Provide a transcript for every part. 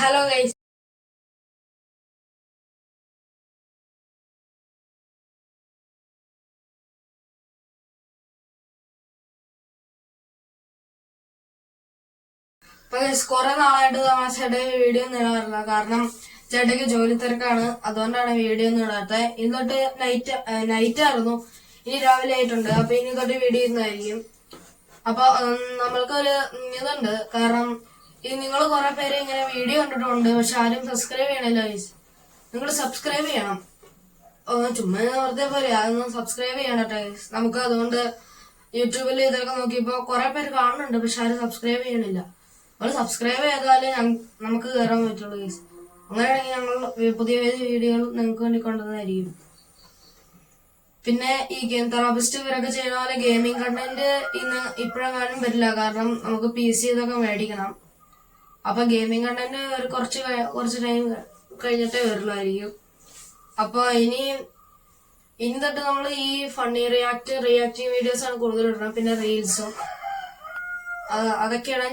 Hello guys, കുറെ നാളായിട്ട് ചേട്ടൻ വീഡിയോ ഒന്നും ഇടാറില്ല. കാരണം ചേട്ടയ്ക്ക് ജോലി തിരക്കാണ്, അതുകൊണ്ടാണ് വീഡിയോ ഒന്നും ഇടാത്തത്. ഇന്ന് തൊട്ട് നൈറ്റ് ആയിരുന്നു, ഇനി രാവിലെ ആയിട്ടുണ്ട്. അപ്പൊ ഇനി തൊട്ട് വീഡിയോ ഇന്നായിരിക്കും. അപ്പൊ നമ്മൾക്കൊരു ഇതുണ്ട്, കാരണം ഈ നിങ്ങൾ കുറെ പേര് ഇങ്ങനെ വീഡിയോ കണ്ടിട്ടുണ്ട്, പക്ഷെ ആരും സബ്സ്ക്രൈബ് ചെയ്യണില്ല ഗൈസ്. നിങ്ങൾ സബ്സ്ക്രൈബ് ചെയ്യണം. ചുമ്മാ വെറുതെ പോലെ അതൊന്നും സബ്സ്ക്രൈബ് ചെയ്യണം ഗൈസ്. നമുക്ക് അതുകൊണ്ട് യൂട്യൂബിൽ ഇതൊക്കെ നോക്കിയപ്പോ കുറെ പേര് കാണുന്നുണ്ട്, പക്ഷെ ആരും സബ്സ്ക്രൈബ് ചെയ്യണില്ല. നമ്മൾ സബ്സ്ക്രൈബ് ചെയ്താലേ നമുക്ക് കയറാൻ പറ്റുള്ളൂ ഗൈസ്. അങ്ങനെയാണെങ്കിൽ ഞങ്ങൾ പുതിയ വീഡിയോകൾ നിങ്ങൾക്ക് വേണ്ടി കൊണ്ടുവന്നതായിരിക്കും. പിന്നെ ഈ ഗെയിം തെറാപ്പിസ്റ്റ് ഇവരൊക്കെ ചെയ്യുന്ന പോലെ ഗെയിമിംഗ് കണ്ടന്റ് ഇപ്പോഴെങ്ങാനും വരില്ല, കാരണം നമുക്ക് PC ഇതൊക്കെ മേടിക്കണം. അപ്പൊ ഗെയിമിംഗ് കണ്ടന്റ് ഒരു കുറച്ച് ടൈം കഴിഞ്ഞിട്ടേ വരുള്ളായിരിക്കും. അപ്പൊ ഇനി തൊട്ട് നമ്മൾ ഈ ഫണ്ണി റിയാക്ടിങ് വീഡിയോസ് ആണ് കൂടുതൽ ഇടണം. പിന്നെ റീൽസും അതൊക്കെയാണ്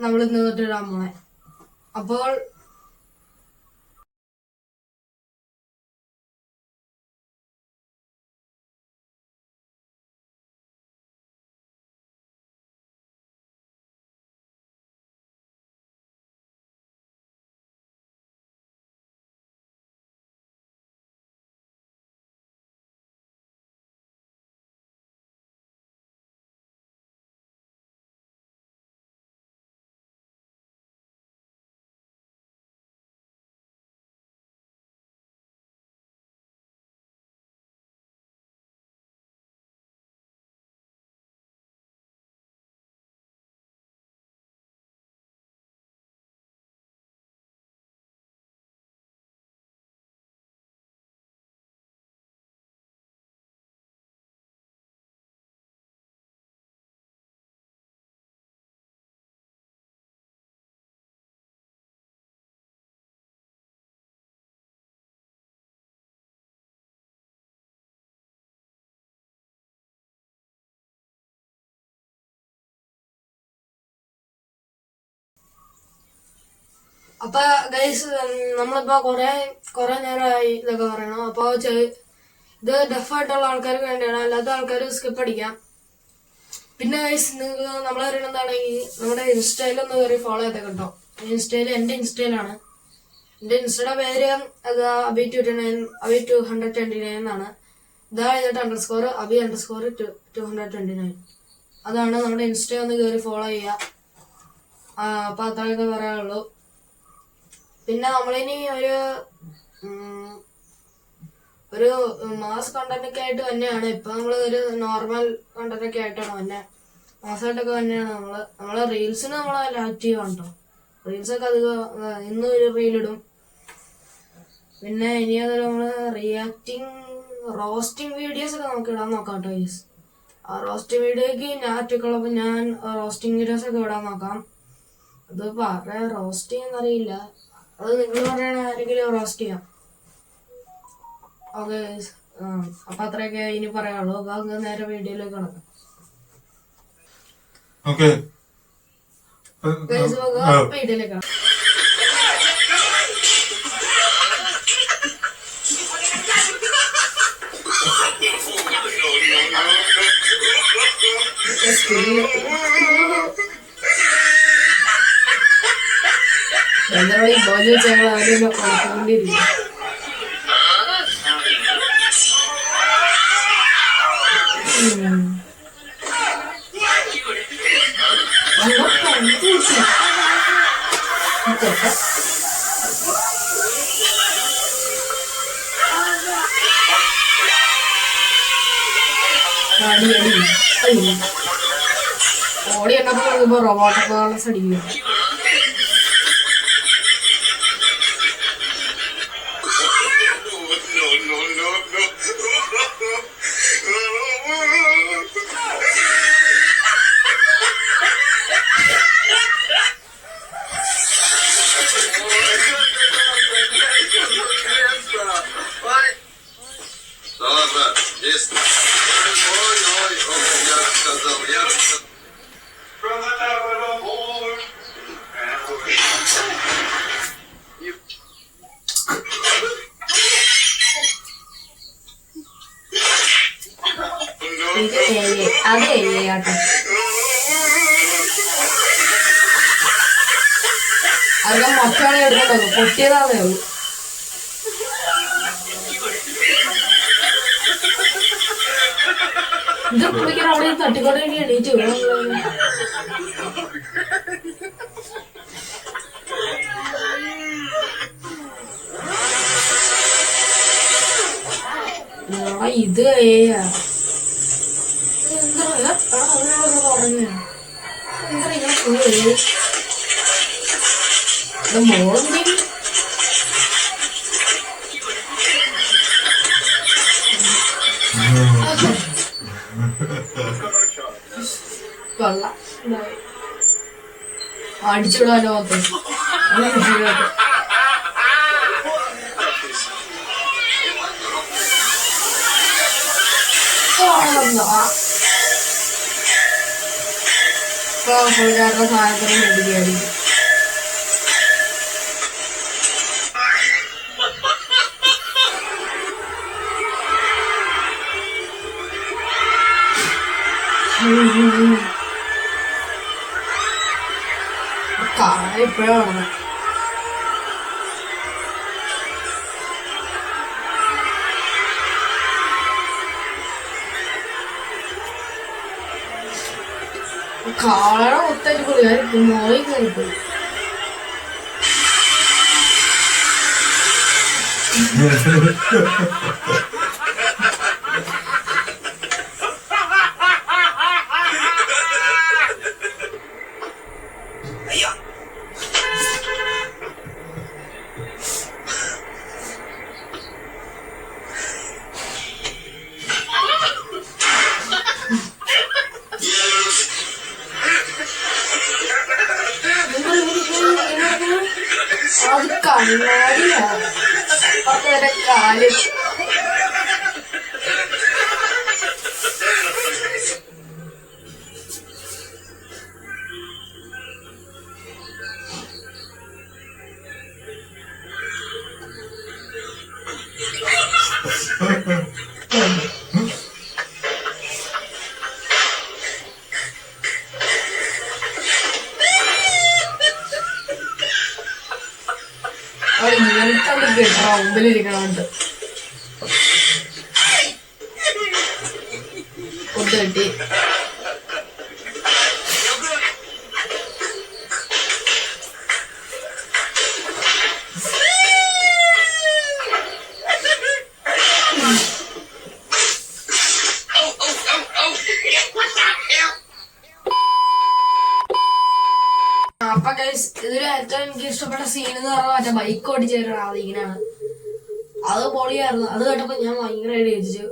നമ്മൾ ഇന്ന് തൊട്ട് ഇടാൻ പോണെ. അപ്പോൾ അപ്പൊ ഗൈസ്, നമ്മളിപ്പോ കൊറേ നേരമായി ഇതൊക്കെ പറയണം. അപ്പൊ ഇത് ഡെഫായിട്ടുള്ള ആൾക്കാർക്ക് വേണ്ടിയാണ്, അല്ലാത്ത ആൾക്കാർ സ്കിപ്പ് അടിക്കാം. പിന്നെ ഗൈസ്, നിങ്ങൾക്ക് നമ്മളെ അറിയണമെന്നാണെങ്കിൽ നമ്മുടെ ഇൻസ്റ്റയിലൊന്ന് കയറി ഫോളോ ചെയ്തേ കേട്ടോ. എന്റെ ഇൻസ്റ്റയിലാണ്. എന്റെ ഇൻസ്റ്റയുടെ പേര് അബി229 എന്നാണ്. ഇതാ കഴിഞ്ഞിട്ട് _അബി_229 അതാണ് നമ്മുടെ ഇൻസ്റ്റ. ഒന്ന് കയറി ഫോളോ ചെയ്യാം. അപ്പൊ അത്രയൊക്കെ പറയാനുള്ളൂ. പിന്നെ നമ്മളിനി ഒരു മാസ് കണ്ടന്റ് ഒക്കെ ആയിട്ട് തന്നെയാണ്. ഇപ്പൊ നമ്മള് ഒരു നോർമൽ കണ്ടന്റ് ഒക്കെ ആയിട്ടാണ് തന്നെ, മാസമായിട്ടൊക്കെ തന്നെയാണ് നമ്മള് റീൽസിന് നമ്മള് ആക്റ്റീവ് ആണ് കേട്ടോ. റീൽസൊക്കെ അധികം ഇന്നും ഒരു റീലിടും. പിന്നെ ഇനി അതൊരു നമ്മള് റോസ്റ്റിംഗ് വീഡിയോസ് ഒക്കെ നമുക്ക് ഇടാൻ നോക്കാം കേട്ടോ ഗൈസ്. ആ റോസ്റ്റിംഗ് വീഡിയോക്ക് ഞാറ്റുള്ളപ്പോ ഞാൻ റോസ്റ്റിംഗ് വീഡിയോസ് ഒക്കെ ഇടാൻ നോക്കാം. അത് റോസ്റ്റ് ചെയ്യാന്നറിയില്ല, അത് നിങ്ങൾ പറയണ ആരെങ്കിലും റോസ്റ്റ് ചെയ്യാം. ഓക്കെ, അപ്പൊ അത്രയൊക്കെ ഇനി പറയാനുള്ളൂ. അപ്പൊ നേരെ വീഡിയോയിലേക്ക് കടക്കാം. വീഡിയോയിലേക്ക് കടക്കാം. എന്താ ഈ ബോജ ഞങ്ങൾ ആരും കൊണ്ടിരിക്കും. ഓടി എണ്ണപ്പോ റോബോട്ടൊക്കെ അടിക്കും. Есть. Ой, я сказал, From the tower of old. അത് ചെയ്യാട്ടെ. അതൊക്കെ മൊത്തമാണ് എടുക്കണ്ടത്, പൊട്ടിയതാണേ ഉള്ളൂ. ഇത് കുളിക്കാൻ അവിടെ തട്ടിക്കൊണ്ട് എണീറ്റ് ഇത് പറഞ്ഞു എന്താ ഇങ്ങനെ മോളെന്തി കൊള്ളാം. അടിച്ചിടാനോ പുള്ളിക്കാരുടെ സാധനത്തിന് മേടിക്കുകയായിരിക്കും. കാണാൻ ഇപ്പോഴാണ് കാളയുടെ ഒത്തായിട്ട് പോയി മോളിൽ കയറിപ്പോയി. അത് കണ്ണാടിയാ അവരുടെ കാല്. മുമ്പിലിരിക്കണുണ്ട് ഫുഡ് കിട്ടി. അപ്പൊ ഇതിൽ ഏറ്റവും എനിക്ക് ഇഷ്ടപ്പെട്ട സീൻ എന്ന് പറഞ്ഞാൽ മറ്റേ ബൈക്ക് ഓടിച്ചേരുന്ന ആദികനാണ്. അത് പൊളിയായിരുന്നു. അത് കേട്ടപ്പോ ഞാൻ ഭയങ്കരമായിട്ട് രചിച്ചു.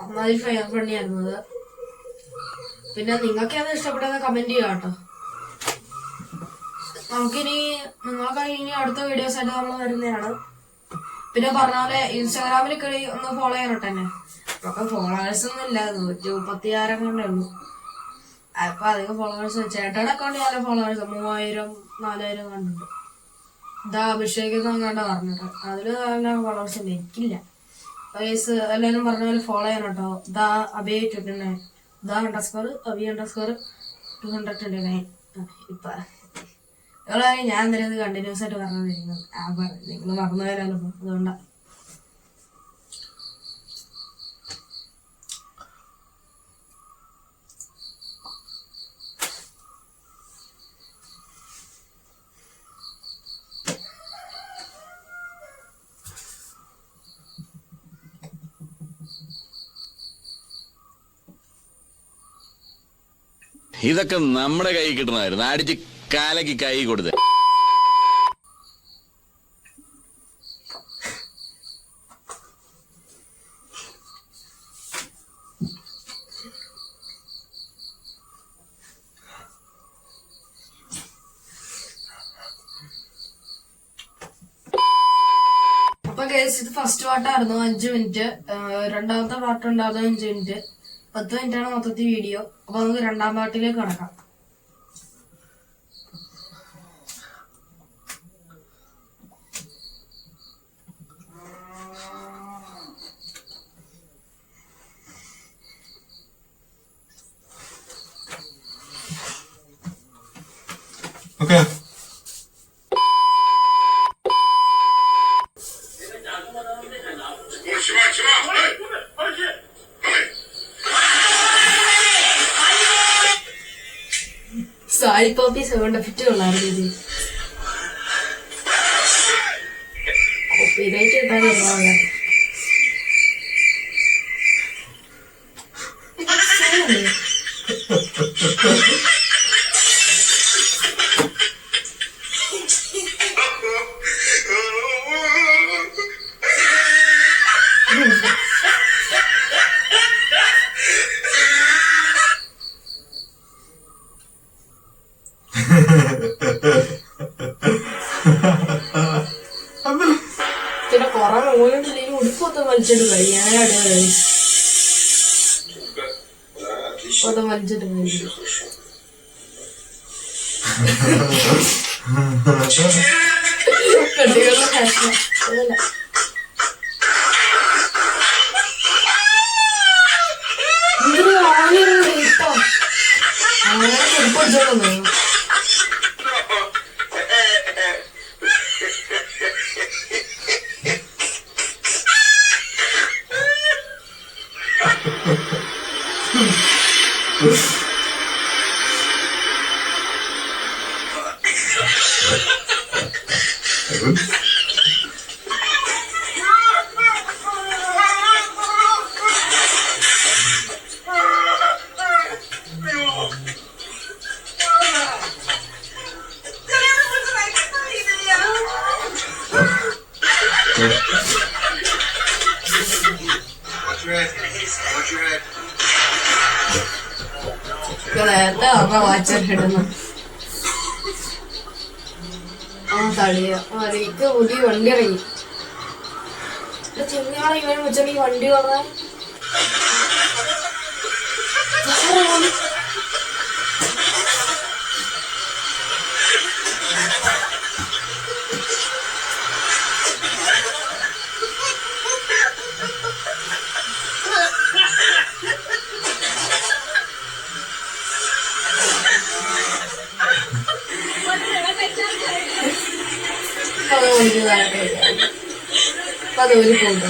അന്നാലും ഫെയർ ഫണ്ണിയായിരുന്നു അത്. പിന്നെ നിങ്ങൾക്ക് അത് ഇഷ്ടപ്പെട്ടെന്ന് കമന്റ് ചെയ്യാം കേട്ടോ. നമുക്കിനി നിങ്ങൾക്ക് ഇനി അടുത്ത വീഡിയോസ് ആയിട്ട് നമ്മൾ വരുന്നതാണ്. പിന്നെ പറഞ്ഞ പോലെ ഇൻസ്റ്റാഗ്രാമിൽ ഒന്ന് ഫോളോ ചെയ്യണം തന്നെ. അപ്പൊ ഫോളോവേഴ്സ് ഒന്നും ഇല്ല, 136 കൊണ്ടേ ഉള്ളൂ. അപ്പൊ അധികം ഫോളോവേഴ്സ് ചേട്ടയുടെ അക്കൗണ്ട് നല്ല ഫോളോവേഴ്സ് 3000 4000 കണ്ടുണ്ട്. ഇതാ അഭിഷേക് കണ്ട പറഞ്ഞിട്ട് അതില് നല്ല ഫോളോവേഴ്സ് ഉണ്ട്, എനിക്കില്ല. എല്ലാവരും പറഞ്ഞ പോലെ ഫോളോ ചെയ്യണം കേട്ടോ. ഇതാ അഭിയായിട്ടുണ്ടെന്നെ ഇതാ _അഭി_229 ഇപ്പൊ ഞാൻ എന്തായാലും ഇത് കണ്ടിന്യൂസ് ആയിട്ട് പറഞ്ഞിരിക്കുന്നത്. നിങ്ങൾ മറന്നു വരാലോ, അതുകൊണ്ടാ. ഇതൊക്കെ നമ്മുടെ കൈ കിട്ടണമായിരുന്നു, അടിച്ച് കാലക്ക് കൈ കൊടുത്ത്. അപ്പൊ കേസ് ഇത് ഫസ്റ്റ് പാർട്ടായിരുന്നു 5 മിനിറ്റ്. രണ്ടാമത്തെ പാർട്ട് ഉണ്ടാകുന്നത് 5 മിനിറ്റ്. 10 മിനിറ്റാണ് മൊത്തത്തിൽ വീഡിയോ. അപ്പൊ നമുക്ക് രണ്ടാം പാർട്ടിലേക്ക് കടക്കാം. സായിപ്പോപ്പി സൗണ്ട് എഫക്റ്റ് കൊള്ളാറുണ്ട് ഇത്. കോപ്പിറൈറ്റ് കിട്ടാൻ പിന്നെ കൊറേ നൂലുണ്ടെങ്കിൽ ഉടുപ്പൊക്കെ വലിച്ചിട്ട് കഴിയും. അങ്ങനെ അടിപൊളി അത് വലിച്ചിട്ട് കഴിയും. കുട്ടികളുടെ ഫാഷൻ അതല്ല. എന്തൊരു ആളൊരു ഇപ്പൊ അങ്ങനെ ഉടുപ്പൊടിച്ചോളൂ. നേരത്തെ അമ്മ വാച്ചിടുന്നു. ആ തളിയ എനിക്ക് പുതിയ വണ്ടി ഇറങ്ങി. ചെറിയാളെ ഇവനെ വെച്ചാൽ ഈ വണ്ടി പറഞ്ഞാൽ അത് ഒരു പോകും.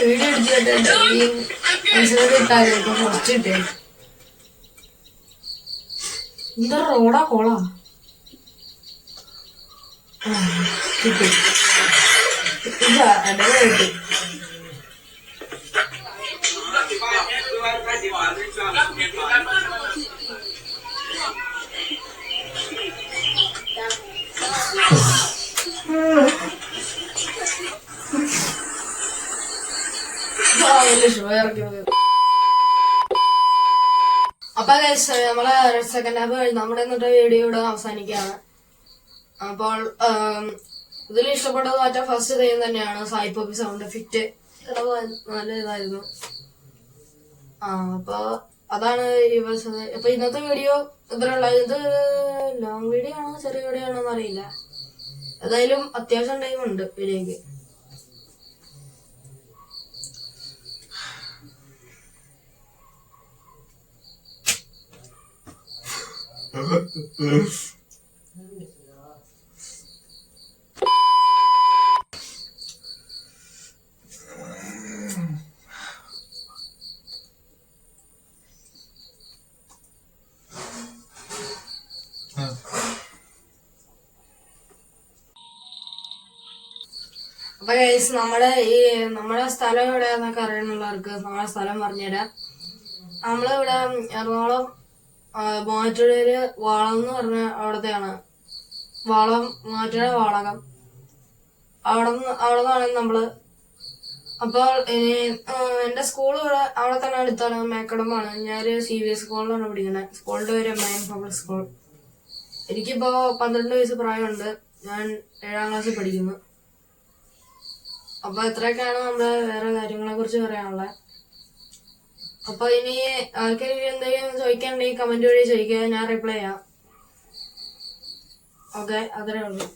വീഡിയോ അടിച്ചിട്ട് ഫസ്റ്റ് കിട്ടേ. എന്താ റോഡാ കോളാ കിട്ടി. അടവായിട്ട് അപ്പൊ നമ്മളെ സെക്കൻഡ് ഹാഫ് കഴിഞ്ഞ് നമ്മുടെ ഇന്നത്തെ വീഡിയോ ഇവിടെ അവസാനിക്കുകയാണ്. അപ്പോൾ ഇതിൽ ഇഷ്ടപ്പെട്ടത് മറ്റേ ഫസ്റ്റ് തെയ്യം തന്നെയാണ്. സായിപ്പോപ്പി സൗണ്ട് എഫക്റ്റ് നല്ല ഇതായിരുന്നു. അപ്പൊ അതാണ് അപ്പൊ ഇന്നത്തെ വീഡിയോ ഇത്രയുള്ള. ഇത് ലോങ് വീഡിയോ ആണോ ചെറിയ വീഡിയോ ആണോ എന്നറിയില്ല. ഏതായാലും അത്യാവശ്യം ടൈം ഉണ്ട് വീഡിയോക്ക്. അപ്പൊ ഗൈസ് നമ്മുടെ സ്ഥലം എവിടെയാന്നൊക്കെ അറിയണുള്ളവർക്ക് നമ്മളെ സ്ഥലം പറഞ്ഞുതരാം. നമ്മളിവിടെ എറണാകുളം മൂവാറ്റുപുഴയില് വാളം എന്ന് പറഞ്ഞ അവിടത്തെയാണ്. മൂവാറ്റുപുഴ വാളകം. അവിടെ നിന്നാണ് നമ്മള്. അപ്പോൾ ഇനി എന്റെ സ്കൂൾ അവിടെ തന്നെ അടുത്താണ്, മേക്കടമാണ്. ഞാനൊരു CBSE സ്കൂളിലാണ് പഠിക്കുന്നത്. സ്കൂളിന്റെ പേര് MIM പബ്ലിക് സ്കൂൾ. എനിക്കിപ്പോ 12 വയസ്സ് പ്രായമുണ്ട്. ഞാൻ 7ാം ക്ലാസ്സിൽ പഠിക്കുന്നു. അപ്പൊ ഇത്രയൊക്കെയാണ് നമ്മുടെ വേറെ കാര്യങ്ങളെ കുറിച്ച് പറയാനുള്ളത്. അപ്പൊ ഇനി ആർക്കെങ്കിലും എന്തെങ്കിലും ചോദിക്കാനുണ്ടെങ്കിൽ കമന്റ് വഴി ചോദിക്കുക, ഞാൻ റിപ്ലൈ ചെയ്യാം. ഓക്കെ, അത്രേ ഉള്ളൂ.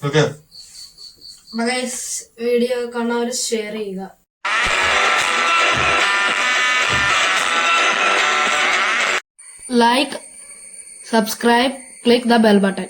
ഓക്കെ, വീഡിയോ കാണാൻ ഷെയർ ചെയ്യുക. Like, subscribe, click the bell button.